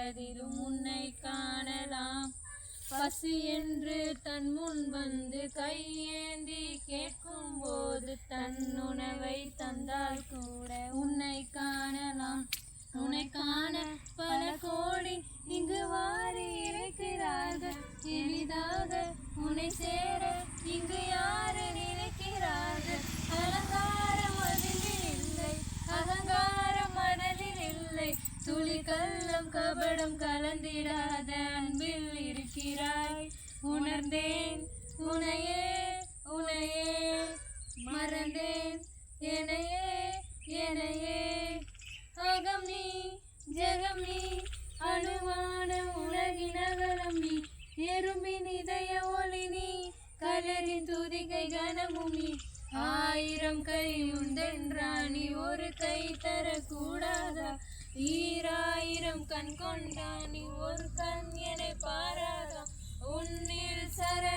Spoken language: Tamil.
அதிலும் உன்னை காணலாம். பசி என்று தன் முன் வந்து கையேந்தி கேட்கும் போது தன் உணவை தந்தால் கூட உன்னை காணலாம். உன்னை காண பல கோடி இங்கு வாரி இருக்கிறார்கள். எளிதாக உன்னை சேர இங்கு யாரு நினைக்கிறார்கள்? அலங்காரம் அதில் இல்லை, அகங்காரம் மனதில் இல்லை. துளி கள்ளம் கபடம் கலந்திடாத அன்பில் இருக்கிறாய். உணர்ந்தேன் உனையே உனையே, மறந்தேன் எனையே எனையே. அகம் நீ ஜெகம் நீ, அணுவான உலகின் அகலம் நீ. எறும்பின் இதய ஒளி நீ, கலரின் துதிகை கனமும் நீ. 1000 கை உண்டென்றானி ஒரு கை தரக்கூடாதா? 1000 கண் கொண்டானி ஒரு கண் என்னை பாராதா? உன்னில் சரண